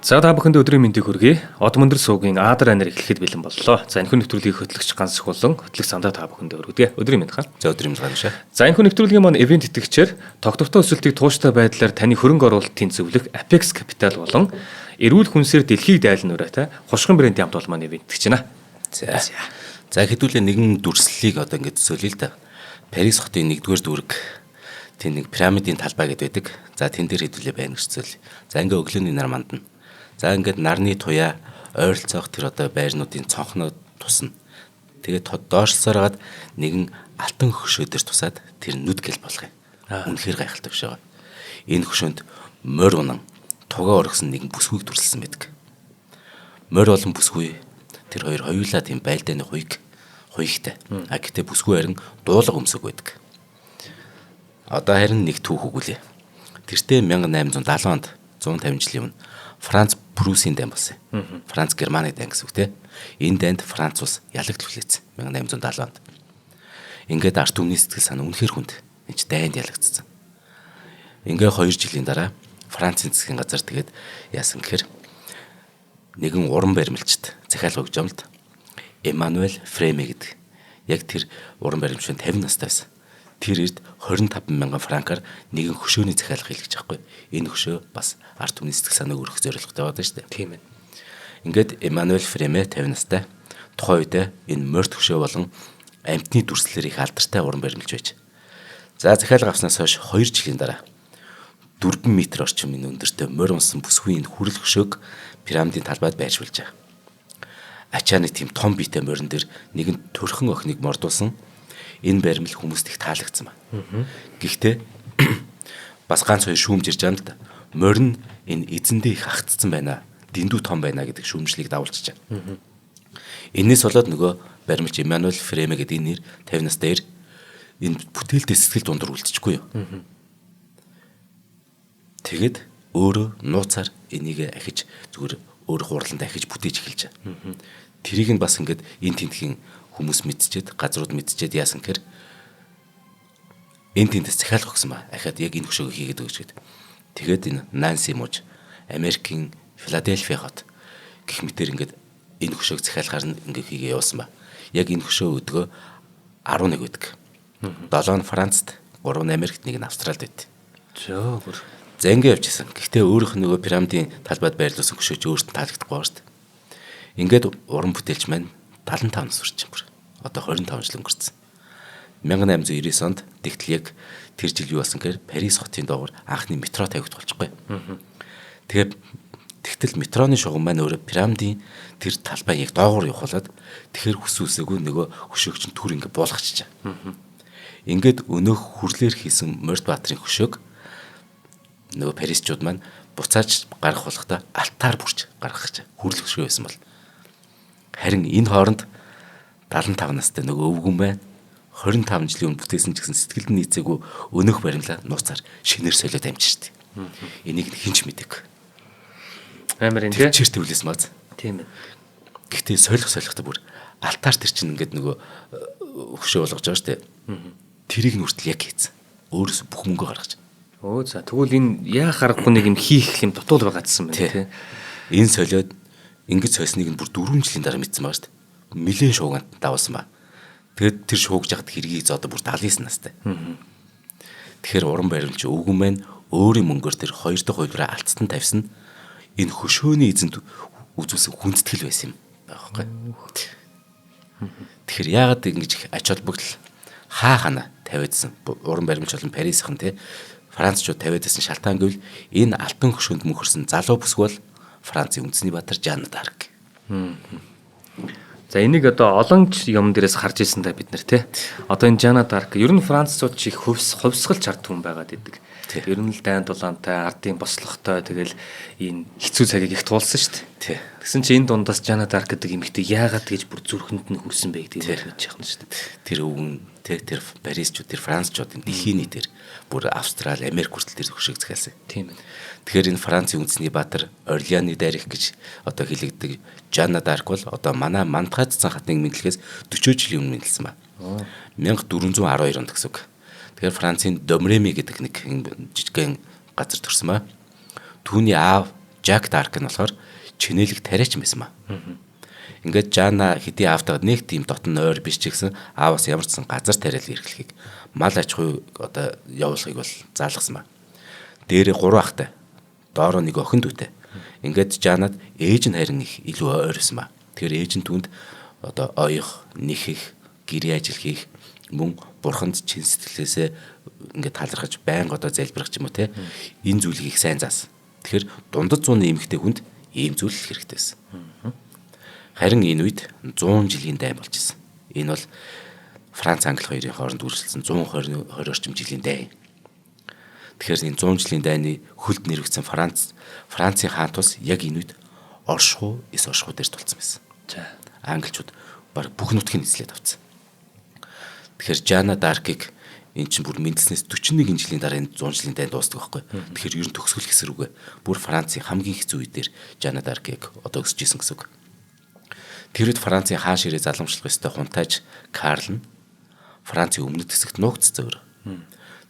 За та бүхэнд өдрийн мэндийг хүргэе. Од мөндөр суугийн Аадар анир эхлэхэд бэлэн боллоо. За энэхүү нэвтрүүлгийг хөтлөгч ганц хулан хөтлөх сандаа та бүхэнд өргөдгөө. Өдрийн мэнд хаа. За өдрийн мэнд хаашаа. За энэхүү нэвтрүүлгийн маань ивент итгэгчээр тогтвортой өсөлтийг тууштай байдлаар таны хөрөнгө оруулалтын зөвлөх Apex Capital болон эрүүл хүнсээр дэлхийг дайлан ураатай хушгин брендийн хамт олон маань ивент итгэж байна. За хэдүүлээ нэгэн дүрслэлийг одоо ингэж төсөөлье л да. Парис хотын 1-р дүүрэг тийм нэг пирамидын талбай гэдэг байдаг. За тэн дээр хэдүүлээ байна гэж төсөөлье. За ингээ өглөөний нар мандна. За ингээд нарны туяа ойролцоох тэр одоо байрнуудын цонхноо тусна. Тэгээд доошлсоороод нэгэн алтан хөшөө дээр тусаад тэр нүд гэл болгоё. Үнэхээр гайхалтай биш байгаа. Энэ хөшөөнд морь унан тугаа оргисон нэгэн бүсгүйг дүрсэлсэн байдаг. Морь болон бүсгүй тэр хоёр хоёулаа тийм байлдааны хуйгтай. Гэтээ бүсгүй харин дуулга өмсөг байдаг. Одоо харин нэг түүх өгүүлээ. Тэртээ 1870 онд 150 жилийн өмнө Франц Прусийн дайн болсон. Франц Германы дайн гэсэн үг те. Энэ дайнд Франц улс ялагдчихлээсэн 1870 онд. Ингээд арт түмний сэтгэл санаа үнэхээр хүнд. Энд дайнд ялагдсан. Ингээд 2 жилийн дараа Францын засгийн газар тэгээд яасан гэхээр нэгэн уран баримлчд захиалга өгч юм л да. Эммануэль Фреме гэдэг. Яг тэр уран баримч 50 настай байсан. Тэр эрд 25,000 франкаар нэгэн хөшөөний захиалга хийлгэж байгаа хгүй. Энэ хөшөө бас арт түмний сэтгэл санааг өргөх зорилготой байдаг шүү дээ. Тийм ээ. Ингээд Эммануэль Фреме 50 настай тухайн үед энэ морьт хөшөө болон амьтны дүрслэлээр их алдартай уран баримлж байж. За захиалга авснаас хойш 2 жилийн дараа 4 м орчим энэ өндөртэй морь унсан бүсгүй энэ хүрэл хөшөөг пирамидын талбайд байршуулж байгаа. Ачааны тийм том биетэй морин дээр нэгэн төрхөн охиныг мордуулсан. Энэ баримл хүмүүст их таалагдсан ба. Гэхдээ бас ганц хоёр шүүмж ирж байгаа юм л да. Морин энэ эзэндээ их хагцсан байна. Дэндүү том байна гэдэг шүүмжлийг дагуулж байгаа. Энээс болоод нөгөө баримлч Эммануэль Фреме гэдэг энэ нэр 50 настай энэ бүтээлтэй сэтгэл дундар үлдчихгүй юу. Тэгэд өөрөө нууцаар энийг ахиж зүгээр өөр хурланд ахиж бүтээж эхэлж байгаа. Тэрийг нь бас ингээд энэ тентхийн хүмүүс мэдчихэд, газрууд мэдчихэд яасан гэхээр энэ тэндээс захиалга өгсөн ба. Ахаад яг энэ хөшөөг хийгээд өгч гээд. Тэгээд энэ Нанси мууж Америкийн Филадельфи хот гэх мэтэр ингээд энэ хөшөөг захиалгаар нь ингээд хийгээ явуулсан ба. Яг энэ хөшөө өдгөө 11 байдаг. 7 нь Францад, 3 нь Америкт, 1 нь Австралид байд. За ингээд явжсэн. Гэхдээ өөрийнх нь нөгөө пирамидын талбайд байрлуулсан хөшөө ч өөртөө таалагдахгүй байна шүү дээ. Ингээд уран бүтээлч маань 75 нас хүрч байна. Одоо 25 жил өнгөрцөн. 1899 онд тэгтэл яг тэр жил юу болсон гэхээр Парис хотын доогуур анхны метро тавигдах болчихгүй. Тэгээд тэгтэл метроны шугам маань өөрөө пирамидын тэр талбай яг доогуур явуулаад тэгэхэр хүсүүсээгүй нөгөө хөшөөг чинь түр ингээ буулгачиж байгаа. Ингээд өнөөх хүрлээр хийсэн Морд Баатрын хөшөөг нөгөө Парисчууд маань буцааж гаргах болохдоо алтаар бүрч гаргах гэж хүрлэх хөшөө байсан бол харин энэ хооронд 75 настай нөгөө өвгөн байна. 25 жилийн өмнө бүтээсэн ч гэсэн сэтгэлд нийцээгүй өнөөх баримлаа нууцаар шинээр солиод амжиж штеп. Энийг хинч мэдэг. Амар энэ тийм чирт төвлөс маз. Тийм ээ. Гэхдээ солихтой бүр алтаар тэр чинь ингээд нөгөө хөшөө болгож байгаа штеп. Тэрийг нүртэл яг хийцэн. Өөрөөс бүх мөнгө гаргаж. Оо за тэгвэл энэ яах аргагүй нэг юм хийх юм дутуул байгаадсан байна тийм. Энэ солиод ингэж сойсныг нь бүр 4 жилийн дараа мэдсэн байгаа штеп. Нилээн шууганд давсан ба. Тэгээд тэр шуугж яхад хэргийг зодо бүр 79 настай. Тэгэхээр уран баримлч өвгөн маань өөрийн мөнгөөр тэр 2 дахь хувьраа алдсан тавьсан энэ хөшөөний эзэнд үзүүлсэн хүндэтгэл байсан юм байхгүй. Тэгэхээр яагаад ингэж ач холбогдол хаана тавиадсан уран баримлч болон Парисхан те Францчууд тавиадсан шалтгаан гэвэл энэ алтан хөшөөнд мөнхөрсөн залуу бүсгүй бол Францын үндэсний баатар Жанна д'Арк. За энийг одоо олон юм дээрээс харж ирсэн та бид нар тий. Одоо энэ Жанна д'Арк ер нь Францууд чих хувьсгалж ард түмэн байгаад идэг. Ер нь л дайн дулаантай, ардын бослоготой тэгэл энэ хэцүү цагийг их туулсан шүү дээ. Тэгсэн чинь энэ дундаас Жанна д'Арк гэдэг эмэгтэй яагаад гэж бүр зүрхэнд нь хүрсэн бэ гэдэг юм хэлж яхна шүү дээ. Тэр өвгөн тэр Парисчууд, тэр Францчууд дэлхийн нийтээр бүр Австрали, Америк хүртэл тэр хөшөөг захиалсан. Тийм ээ. Тэгэхээр энэ Францын үндэсний баатар Орлеаны дайрах гэж одоо хэлэгдэг Жанна д'Арк бол одоо манай Мантгай цэцэн хатныг мэдлэхээс 40 жилийн өмнө мэдлсэн ба. 1412 онд гэсэн үг. Тэгэхээр Францын Домреми гэдэг нэг жижигхэн газар төрсөн ба. Түүний аав Жак Дарк нь болохоор чинэлэг тариач байсан маа. Ингээд Жана хэдий аавтайгаа нэг тийм дотн ойр биш ч гэсэн ааваас ямар ч сан газар тариал эрхлэхийг мал аж ахуй одоо явуулахыг бол заалгасан маа. Дээрээ 3 ахтай. Доороо нэг охин дүүтэй. Ингээд Жанад ээж нь харин их илүү ойрсон маа. Тэгэхээр ээж нь түнд одоо оёх, нэхэх, гэрээ ажил хийх, мөн бурханд чин сэтгэлээсээ ингээд талархаж байнга одоо залбирах ч юм уу те. Энэ зүйлийг их сайн заасан. Тэгэхээр дундад 100-ны эмэгтэй хүнд ийм зүйл хэрэгтэйсэн. Харин энэ үед 100 жилийн дайн болж исэн. Энэ бол Франц Англи хоёрын хооронд үргэлжилсэн 120 орчим жилийн дайн. Тэгэхээр энэ 100 жилийн дайны хөлд нэрвэгдсэн Францын хаан тус яг энэ үед оршихуй, эс оршихуй дээр тулцсан байсан. За. Англичууд баг бүх нутгийг эзлээд авцсан. Тэгэхээр Жана Даркийг эн чинь бүр мэндэлснээс 41 жилийн дараа энэ 100 жилийн дайн дуустдаг байхгүй. Тэгэхээр ер нь төгсгөл хэсэр үгүй. Бүр Францын хамгийн хэцүү үедэр Жана Даркийг одоо өсөж исэн гэсэн үг. Тэр үед Францын хаан ширээ заламжлах ёстой хунтайж Карл нь Францын өмнөд хэсэгт нуугдсан өөр.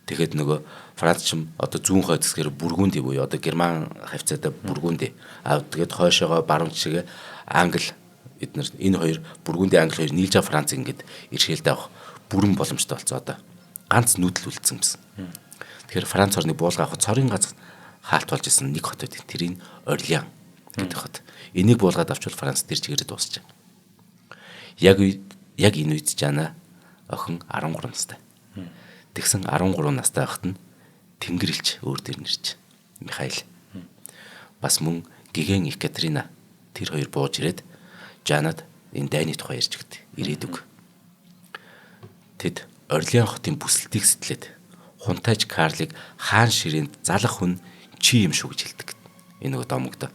Тэгэхэд нөгөө Франц ч одоо зүүн хойд хэсгээр Бургунди буюу одоо Герман хавцаатай Бургунди. Тэгээд хойшоогоо баруун жишгээ Англи эднэр энэ хоёр Бургунди Англи хоёр нийлж байгаа Франц ингээд иршээлтэй авах бүрэн боломжтой болцоо одоо ганц нүүдэл үлдсэн юмсан. Тэгэхээр Франц орны буулга авах цорын гац хаалт болж исэн нэг хот байдаг. Тэрийг Орлеан гэдэг хот. Энийг буулгаад авчвал Франц тэр чигээрээ дуусчаа. Яг энэ үед Жана охин 13 настай. Тэгсэн 13 настай байхад нь Тэнгэрлэгч өөр дээр нэрч Михаил. Бас мөн гэгэн Екатерина тэр хоёр бууж ирээд Жанад энэ дайны тухай ярьж өгдөө. Ирээдүг. Тэд Орлеан хотын бүсэлтийг сэтлээд хунтайж Карлыг хаан ширээнд залах хүн чи юм шүү гэж хэлдэг. Энэ нөгөө домогдоо.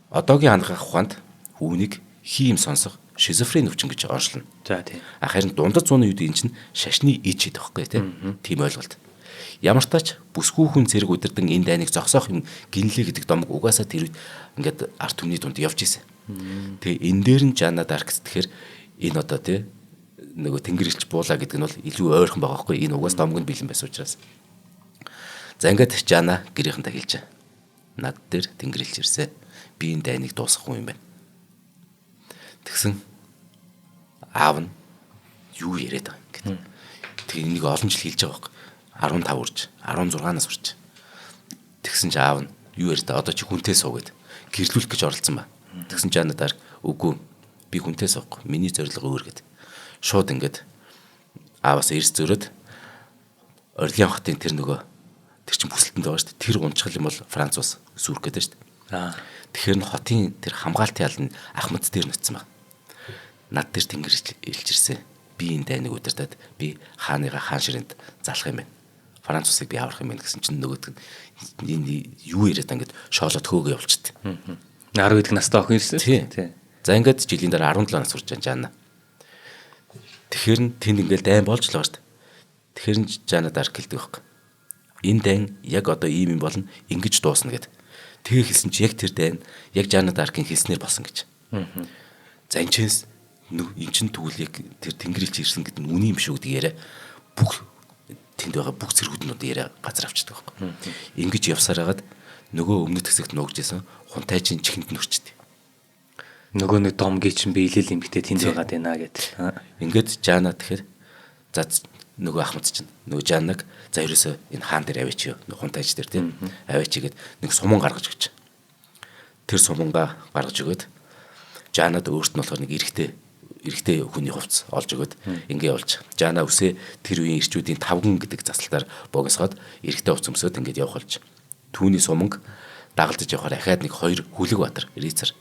Одоогийн хандгах ухаанд үүнийг хий юм сонсох шизофрен өвчин гэж онцлно. За тийм. Харин дундад 100-ны үед энэ чинь шашны иж гэдэг байхгүй тийм ойлголт. Ямар ч тач бүсгүй хүн зэрэг удирдан энэ дайныг зогсоох юм гинлээ гэдэг домог угаасаа тэр үед ингээд арт түмний дунд явж исэн. Тэгээ энэ дээр нь Жана Дарк тэгэхээр энэ одоо тий нөгөө Тэнгэрлэгч буулаа гэдэг нь бол илүү ойрхон байгаа байхгүй энэ угаас домог нь бэлэн байсан учраас. За ингээд Жана гэрийнхэнтэй хэлж. Над дээр Тэнгэрлэгч ирсэн. Би энэ дайныг дуусгах хүн юм байна. Тэгсэн аав нь юу яриад байгаа юм гэдэг. Тэгээ энийг олон жил хэлж байгаа байхгүй. 15 үрж, 16-наас үрж. Тэгсэн чи аав нь юу яриад одоо чи хүнтэй суу гэд гэрлүүлэх гэж оролцсон ба. Тэгсэн Жана Дарк үгүй би хүнтэй суухгүй. Миний зорилго өөр гэд. Шууд ингээд ааваас эрс зөрөөд Орлеан хотын тэр чин бүсэлтэнд байгаа шүү дээ. Тэр унчгал юм бол Франц ус сүрх гэдэг шүү дээ. Тэгэхээр нь хотын тэр хамгаалтын алны Ахмад дээр нутсан ба. Над дээр Тэнгэр илж ирсэн. Би энэ дайныг удирдаад би хааныгаа хаан ширээнд залах юм байна. Франц усыг би аврах юм байна гэсэн чинь нөгөөд энэ юу яриад ингээд шоолоод хөөгөө явуулчихд. 10 гэдэг настай охин ирсэн шүү дээ. За ингээд жилийн дараа 17 нас хүрч Жана. Тэгэхээр нь тэнд ингээд дайн болж л байгаа шүү дээ. Тэгэхээр нь Жана Дарк хэлдэг байхгүй. Энэ дайн яг одоо ийм юм болно ингэж дуусна гэд. Тэгээ хэлсэн чи яг тэр дайн яг Жана Даркийн хэлснээр болсон гэж. За энэ чин тэгвэл яг тэр Тэнгэрлэгч ирсэн гэдэг нь үний юм шүү гэдэг яриа бүх тэнд байгаа бүх зэргүүднүүд яриа газар авчдаг байхгүй. Ингэж явсаар хагаад нөгөө өмнөд хэсэгт нуугжсэн хунтайчин чихэнд нүрчтэй. Нөгөө нэг домгийн чинь биелэл эмгтэй тэнд байгаад байна гэд. Ингээд Жана тэгэхээр за нөгөө Ахмад чинь нөгөө Жанаг за ерөөсөө энэ хаан дээр аваач юу нөгөө хунтайч дээр тийм аваач гэгээд нэг суман гаргаж өгч. Тэр сумангаа гаргаж өгөөд Жанад өөрт нь болохоор нэг эрэгтэй хүний хувцас олж өгөөд ингээ болж Жана үсээ тэр үеийн ирчүүдийн тавган гэдэг заслалтаар богисгоод эрэгтэй хувцас өмсөд ингээд явах болж түүний суманг дагалдаж явахаар ахаад нэг 2 хүлэг баатар рицар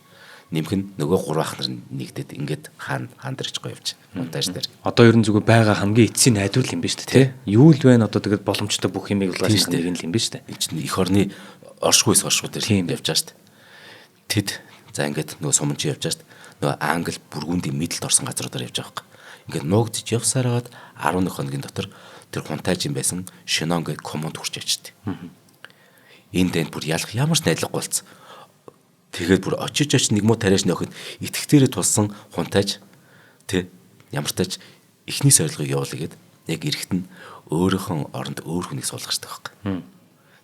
нэмэх нь нөгөө 3 ах нар нэгдээд ингээд хаан дэрч гоё явж монтаж дээр. Одоо ер нь зүгээр байгаа хамгийн эцсийн найдвар юм байна шүү дээ. Юу л вэ? Одоо тэгээд боломжтой бүх юмыг улгааж нэг юм байна шүү дээ. Энэ чинь эх орны оршихуй дээр явж байгаа шүү дээ. Тэд за ингээд нөгөө суманч явж байгаа шүү дээ. Нөгөө Англи Бургундийн мэдлэлд орсон газруудаар явж байгаа юм. Ингээд нуугдж явсаар хагаад 11 хоногийн дотор тэр хунтайжин байсан Шинон гэх команд хүрч явжтэй. Энэ дэнд бүр ялах ямар ч найдваргүй болсон. Тэгээд бүр очиж нэг муу тариаш нөхөд итгэхтэрээ тулсан хунтайж тэ ямар тач эхний сорилгыг явуулъя гэд яг эрэхт нь өөрийнхөө оронд өөр хүнийг суулгах хэрэгтэй байхгүй.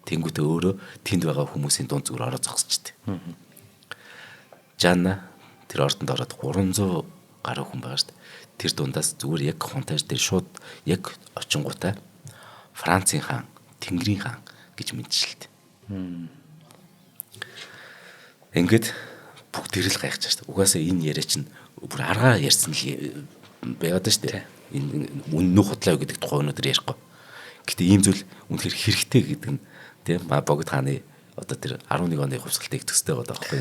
Тэнгүүтээ өөрөө тэнд байгаа хүмүүсийн дунд зүгээр ороо зогсчихдээ. Жанна тэр ордонд ороод 300 гаруй хүн байгаа шүү дээ. Тэр дундаас зүгээр яг хунтайж дээр шууд яг очингуудаа Францын хаан, Тэнгэрийн хаан гэж мэдчихлээ. Ингээд бүгд тэрэл гайхаж шүү дээ. Угаасаа энэ яриа чинь бүр аргаа ярьсан л байгаад шүү дээ. Энэ үнэн худлаа гэдэг тухай өнөөдөр ярихгүй. Гэтэ ийм зүйл үнэхээр хэрэгтэй гэдэг нь тийм богд хааны одоо тэр 11 оны хувьсгалтыг төстэй байгаа байхгүй.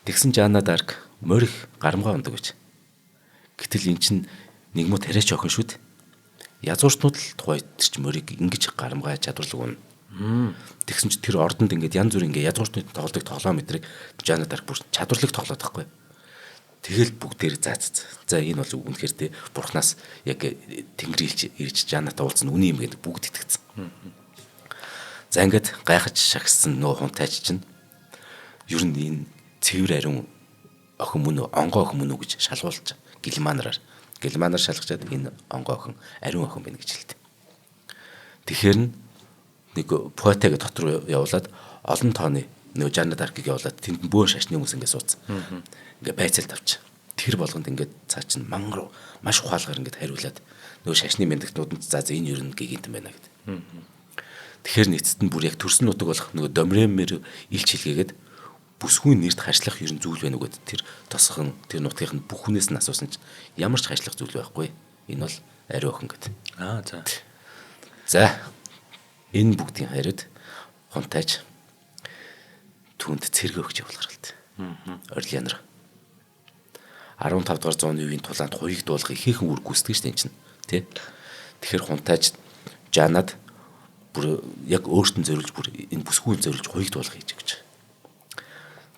Тэгсэн Жанна Дарк морих гарамгаа ундаг гэж. Гэтэл эн чинь нэг муу тариач охин шүү дээ. Язуурчнууд л тухай тэр чинь морийг ингэж гарамгаа чадварлаг үнэ. Тэгсэн чинь тэр ордонд ингээд янз бүр ингээд язуурчнууд тоглодог тоглоом мэтрийг Жанна Дарк бүр чадварлаг тоглоод байхгүй. Тэгэл бүгдээр за энэ бол үнэхээр тэ бурхнаас яг тэнгэрилж ирж Жаннатай уулзсан үний юм гэдэг бүгд итгэцэн. За ингээд гайхаж шагссан нөө хунтайч чинь ер нь энэ цэвэр ариун охин мөн үү онгоо охин мөн үү гэж шалгуулж Гилманаар шалгачаад энэ онгоо охин ариун охин байна гэж хэлдэг. Тэгэхээр нэг поэтаг дотор явуулаад олон тооны нөгөө Жанна Даркийг явуулаад тэнд бөөн шашны хүмүүс ингээд суудсан. Ингээд байцаалт авч. Тэр болгонд ингээд цаа чин мангар маш ухаалгаар ингээд хариулаад нөгөө шашны мэндэгтнүүдэнд за энэ ер нь гигинтэн байна гэдэг. Тэгэхээр нийцэд нь бүр яг төрсөн нутаг болох нөгөө Домремер илч хэлгээгээд бүсгүй нэрт хашлах ер нь зүйл байна уу гэдэг тэр тосхон тэр нутгийн бүх хүнээс нь асуусан чинь ямар ч хашлах зүйл байхгүй. Энэ бол ариун охин гэдэг. За. За энэ бүгдийн хариуд хунтайч түүнд цэрэг өгч явуулгаар л дээ. Орлеанор 15 дугаар зууны үеийн тулаанд хуйг дуулах ихээхэн үр гүйцэтгэж шүү дээ чинь тий. Тэгэхээр хунтайч Жаннад бүр яг өөртөө зориулж бүр энэ бүсгүйн зориулж хуйг дуулах хийж гэж.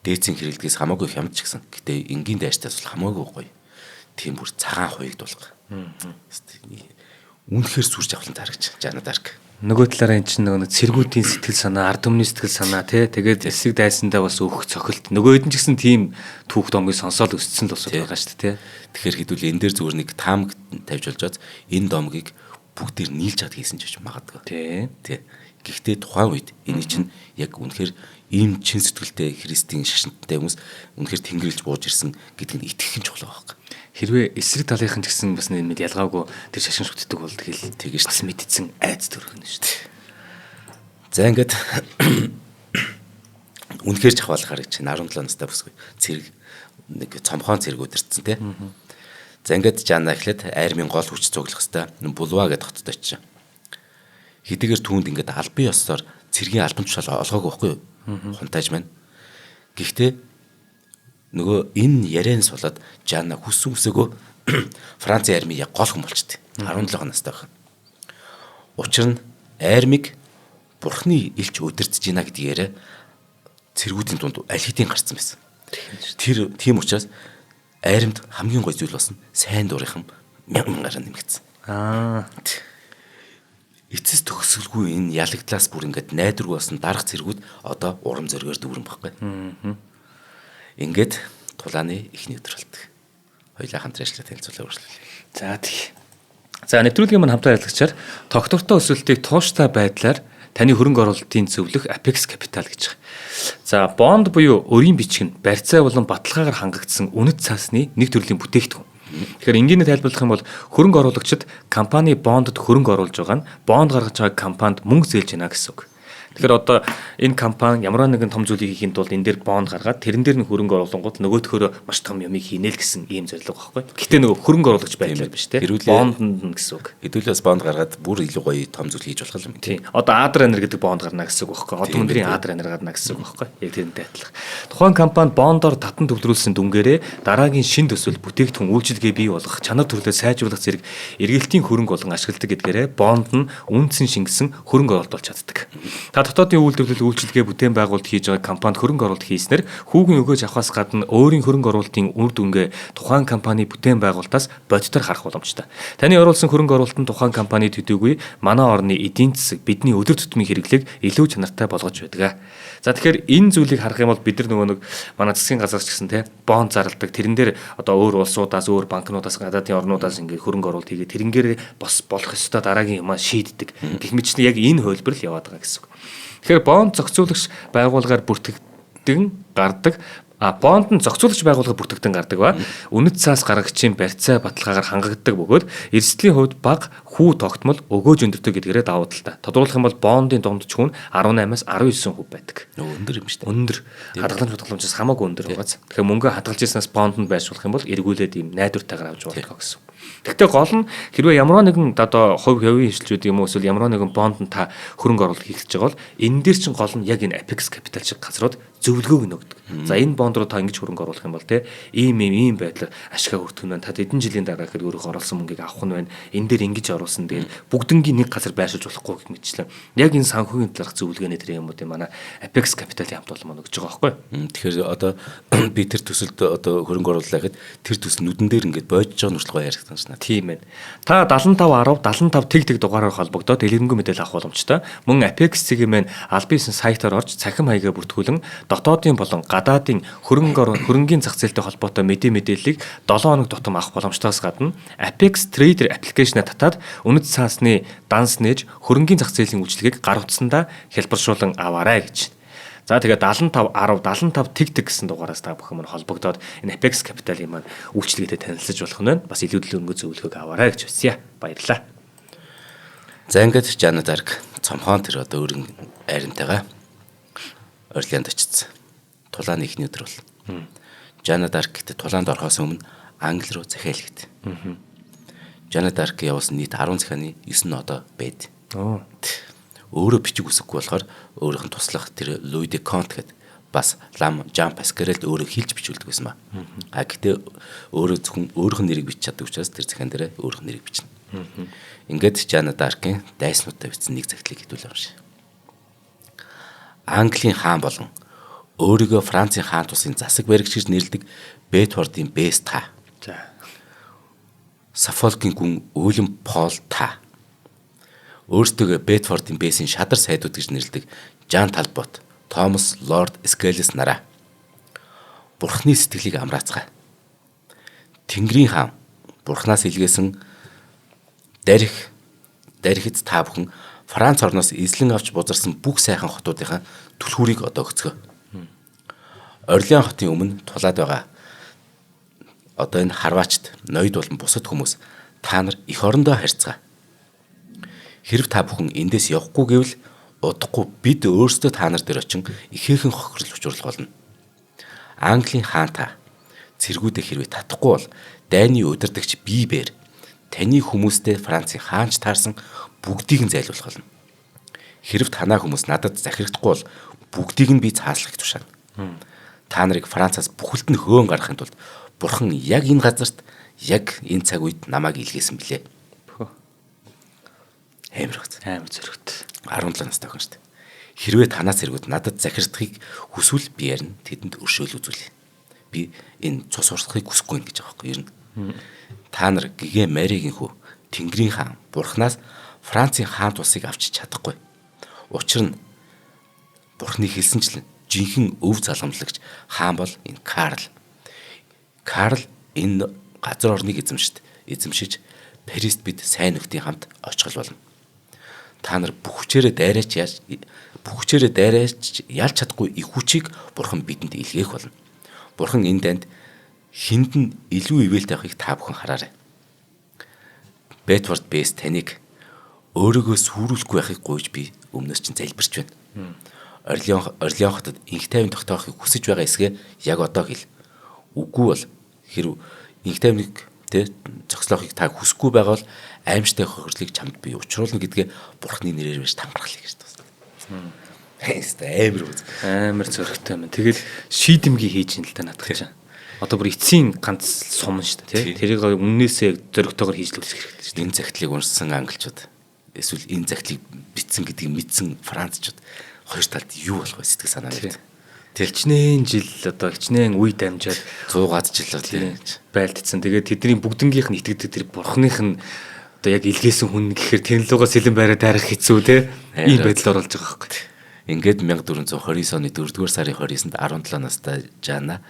Дээцийн хэрэлдгээс хамаагүй хямд ч гэсэн гэтээ энгийн дайртаас бол хамаагүй гоё. Тийм бүр цагаан хуйг дуулах. Үнэхээр сүрж авлан таарагч Жанна Дарк. Нөгөө талаараа эн чинь нөгөө цэргүүдийн сэтгэл санаа, ард түмний сэтгэл санаа тий. Тэгээд эсрэг дайсандаа бас өөх цохилт. Нөгөө хэд ч гэсэн тийм түүх домыг сонсоод өссөн л ус байгаа шүү дээ тий. Тэгэхээр хэдүүл энэ дээр зүгээр нэг таамаг тавьж болж байгаа. Энэ домгийг бүгдээр нийлж чад хийсэн ч гэж магадгүй. Тий. Гэхдээ тухайн үед энэ чинь яг үнэхээр ийм чин сэтгэлтэй христийн шашинтай хүмүүс үнэхээр тэнгэрлж бууж ирсэн гэдэг нь итгэх нь чухал байгаа. Хэрвээ эсрэг талынхан ч гэсэн бас нэг ялгаагүй тэр шашин шүтдэг бол тэгэл тэгэж бас мэдсэн айц төрхөн шүү дээ. За ингээд үнэхээр чахвалахаар гэж 17 настай бүсгүй цэрэг нэг цомхон цэрэг өдөрцсөн тий. За ингээд Жанна эхлээд айрмын гол хүч цуглах хэвээр булва гэдэг хотод очив. Хэдийгээр түүнд ингээд албан ёсоор цэргийн албан тушаал олгоогүй байхгүй юу? Хунтайж байна. Гэхдээ нөгөө энэ ярианаас болоод Жанна хүссэн үсээгөө Францын арми яг гол хүн болчихдээ 17 настай байх. Учир нь армиг бурхны илч өдөртж гинэ гэдэг яриа цэргүүдийн дунд аль хэдийн гарсан байсан. Тэр тийм учраас армид хамгийн гой зүйл болсон сайн дурынхан 1000 гаруй нэмэгдсэн. Эцэс төгсгөлгүй энэ ялагдлаас бүр ингээд найдвар болсон дарга цэргүүд одоо урам зоригоор дүүрэн баггүй. Ингээд тулааны ихний өдөр болдог. Хоёулаа хамтран ажиллаад танилцуулаа үргэлжлүүлээ. За тийм. За нэвтрүүлгийн маань хамтран ярилцгаар тогтвортой өсөлтийг тууштай байдлаар таны хөрөнгө оруулалтын зөвлөх Apex Capital гэж байгаа. За бонд буюу өрийн бичиг нь барьцаа болон баталгаагаар хангагдсан үнэт цаасны нэг төрлийн бүтээгдэхүүн. Тэгэхээр энгийнэ тайлбарлах юм бол хөрөнгө оруулагчид компани бондод хөрөнгө оруулж байгаа нь бонд гаргаж байгаа компанид мөнгө зээлж байна гэсэн үг. Тэгэхээр одоо энэ компани ямар нэгэн том зүйлийг хийхэд бол энэ дээр бонд гаргаад тэрэн дээр нь хөрөнгө оруулангууд нөгөөдхөөрөө маш том юмыг хийнэ л гэсэн ийм зорилго байхгүй. Гэхдээ нөгөө хөрөнгө оруулагч байдлаар биш те. Бондонд нь гэсэн үг. Хэдүүлээс бонд гаргаад бүр илүү гоё том зүйл хийж болох юм. Тийм. Одоо Адр Энер гэдэг бонд гарна гэсэн үг байхгүй. Одоо өндрийн Адр Энер гарна гэсэн үг байхгүй. Яг тэрнтэй адилхан. Тухайн компани бондоор татан төвлөрүүлсэн дүнгээрээ дараагийн шин төсөл бүтээгдэхүүн үйлчилгээ бий болгох, чанар төрлөө сайжруулах зэрэг эргэлтийн хөрөнгө болон ашигладаг гэдгээрээ бонд нь үндсэн шингэсэн хөрөнгө оруулалт болж чаддаг. Та дотоодын үйлдвэрлэл үйлчилгээ бүтээн байгуулалт хийж байгаа компанид хөрөнгө оруулалт хийснээр хүүгийн өгөөж авахаас гадна өөрийн хөрөнгө оруулалтын үр дүнгээ тухайн компани бүтээн байгуулалтаас бодитоор харах боломжтой. Таны оруулсан хөрөнгө оруулалт нь тухайн компанид төдийгүй манай орны эдийн засаг бидний өдөр тутмын хэрэглээг илүү чанартай болгож байдаг. За тэгэхээр энэ зүйлийг харах юм бол бид нар нөгөө нэг манай засгийн газраас ч гэсэн те бонд зарладаг. Тэрэн дээр одоо өөр улсуудаас, өөр банкнуудаас, гадаадын орнуудаас ингээд хөрөнгө оруулалт хийгээд тэрнгээр бос болох ёстой дараагийн юмаа шийддэг. Гэх мэт чинь яг энэ хөлбөр л яваад байгаа гэсэн үг. Тэгэхээр бонд зохицуулагч байгууллагаар бүртгэгдэн гардаг бонд нь зохицуулагч байгууллага бүртгэгдэн гардаг ба үнэт цаас гаргагчийн барьцаа баталгаагаар хангагддаг бөгөөд эрсдлийн хувьд бага хүү тогтмол өгөөж өндөртэй гэдгээрээ давуу талтай. Тодруулах юм бол бондын дундчгүй нь 18-аас 19% байдаг. Өндөр юм шүү дээ. Өндөр. Хадгаламж хадгаламжаас хамаагүй өндөр байгааз. Тэгэхээр мөнгө хадгалж ирснээс бондонд байршуулах юм бол эргүүлээд ийм найдвартайгаар авч болох гэсэн. Гэхдээ гол нь хэрвээ ямар нэгэн одоо хувь хувийн хвшилчүүд юм уу эсвэл ямар нэгэн бонд та хөрөнгө оруулалт хийх гэж байгаа бол энэ дээр чинь гол нь яг энэ Apex Capital шиг газрууд зөвлөгөөг нөгдөг. За энэ бонд руу та ингэж хөрөнгө оруулах юм бол те ийм байдлаар ашгаа хүртэх нь байна. Та хэдэн жилийн дараа гэхэд өөрөө оруулсан мөнгийг авах нь байна. Энэ дээр ингэж оруулсан дээр бүгднгийн нэг газар байршуулж болохгүй гэх мэтчлэн. Яг энэ санхүүгийн талаарх зөвлөгөөний тэр юмуд манай Apex Capital-ийн хамт олон өгж байгаа байхгүй. Тэгэхээр одоо би тэр төсөлд одоо хөрөнгө оруулалаа гэхэд тэр төсөл нүдэн дээр ингээд боожж байгаа нүрслэгөө яригдсан шнаа. Тийм байна. Та 7510 75 тэг дугаараар холбогдоод дэлгэрэнгүй мэдээлэл авах боломжтой. Мөн Apex-ийн маань аль биесийн сайтаар орж цахим хаягаар бүртгүүлэн дотоодын болон гадаадын хөрөнгийн зах зээлтэй холбоотой мэдээллийг 7 хоног тутам авах боломжтойгоос гадна Apex Trader аппликейшнаа татаад үнэт цаасны данс нээж хөрөнгийн зах зээлийн үйлчилгээг гар утсандаа хэлбэршүүлэн аваарай гэж. За тэгээд 75 10 75 тэг гэсэн дугаараас та бүхэн мань холбогдоод энэ Apex Capital-ийн маань үйлчилгээтэй танилцж болох нь бас илүү өнгө зөвлөгөөг аваарай гэж хүсье. Баярлалаа. За ингээд Жанна Дарк цомхон тэр одоо өргөн айрантайгаа Орлеанд очсон. Тулааны ихний өдөр бол. Жанна Дарк гэдэг тулаанд орохоос өмнө Англи руу захиал гэд. Жанна Дарк явуулсан нийт 10 захианы 9 нодоо байд. Өөрөө бичиг үсэхгүй болохоор өөрийнх нь туслах тэр Louis de Conte гэдэг бас Lam Jean Pascal-д өөрөө хэлж бичүүлдэг байсан ба. Гэхдээ өөрөө зөвхөн өөрийнх нь нэрийг бичиж чаддаг учраас тэр захиан дээр өөрийнх нь нэрийг бичнэ. Ингээд Жанна Даркийн дайснуудтай бичсэн нэг захидлыг хэдүүлээ уншия. Английн хаан болон өөрийгөө Францын хаан тусын засаг баригч гэж нэрлэдэг Бетфордын Бэс та. За. Саффолкийн гүн Уильям Пол та. Өөрсдөө Бетфордын Бэсийн шадар сайдууд гэж нэрлэдэг Жан Талбот, Томас Лорд Скелес нараа. Бурхны сэтгэлийг амраацгаая. Тэнгэрийн хаан Бурхнаас илгээсэн дарихыц та бүхэн Франц орноос эзлэн авч бузарсан бүх сайхан хотуудынхаа түлхүүрийг одоо өгцгөө. Орлеан хотын өмнө тулаад байгаа одоо энэ харваачд ноёд болон бусад хүмүүс та нар эх орондоо харьцгаа. Хэрв та бүхэн эндээс явахгүй гэвэл удахгүй бид өөрсдөө та нар дээр очин ихээхэн хохирол учруулах болно. Английн хаан та цэргүүдээ хэрвээ татахгүй бол дайны удирдагч Бибер таны хүмүүстэй Францын хаанч таарсан бүгдийг нь зайлуулах болно. Хэрв танаа хүмүүс надад захирагдахгүй бол бүгдийг нь би цааслах тушаана. Та нарыг Францаас бүхэлд нь хөөн гаргахын тулд Бурхан яг энэ газарт яг энэ цаг үед намайг илгээсэн билээ. Амар зөрөгт. 17 настай охин шүү дээ. Хэрвээ танаас зэрэгүүд надад захирдахыг хүсвэл би ярина тэдэнд өршөөл үзүүлье. Би энэ цус урсгахыг хүсэхгүй юм гэж байгаа байхгүй юу? Та нар гэгээ Маригийн хүү Тэнгэрийн хаан Бурханаас Францын хаан тусыг авчиж чадахгүй. Учир нь Бурхны хэлсэнчлэн жинхэнэ өв залгамжлагч хаан бол энэ Карл. Карл энэ газар орныг эзэмшиж Парист бид сайн нөхдийн хамт очихл болно. Та нар бүх хүчээрээ дайраач ялч чадахгүй их хүчийг Бурхан бидэнд илгээх болно. Бурхан энэ данд хинд нь илүү ивэлтэй авахыг та бүхэн хараарай. Бетфорд Бэс таныг өөрийгөө сүрүүлэхгүй байхыг гуйж би өмнөөс чинь залбирч байна. Орлеан хотод инх тайван тогтоохыг хүсэж байгаа эсгээ яг одоо хэл. Үгүй бол хэрв инх тайвныг зогслоохыг та хүсэхгүй байгаа бол аимштай хохирлыг чамд би учруулна гэдгээ Бурхны нэрээр биш тамгархлаа гэж байна. Амар зөрөгтэй юм. Тэгэл шийдэмгий хийж ин л та надад чам. Одоо бүр эцсийн ганц сум шүү дээ, тий. Тэрийг өмнөөсөө зөрөгтэйгээр хийж л үзэх хэрэгтэй шүү дээ. Энэ захидлыг уншсан англичууд эсвэл энэ захидлыг бичсэн гэдгийг мэдсэн францчууд хоёр талд юу болох вэ сэтгэл санаа Тийм. гэдэг. Хичнээн жил одоо хичнээн үе дамжаад 100 жил тийм байлдсан. Тэгээд тэдний бүгднгийнх нь итгэдэг тэр бурхных нь одоо яг илгээсэн хүн гэхээр технологиос сэлэн байраа дарах хэцүү те. Ийм байдал оруулж байгаа байхгүй. Ингээд 1429 оны 4-р сарын 29-нд 17 настай Жанна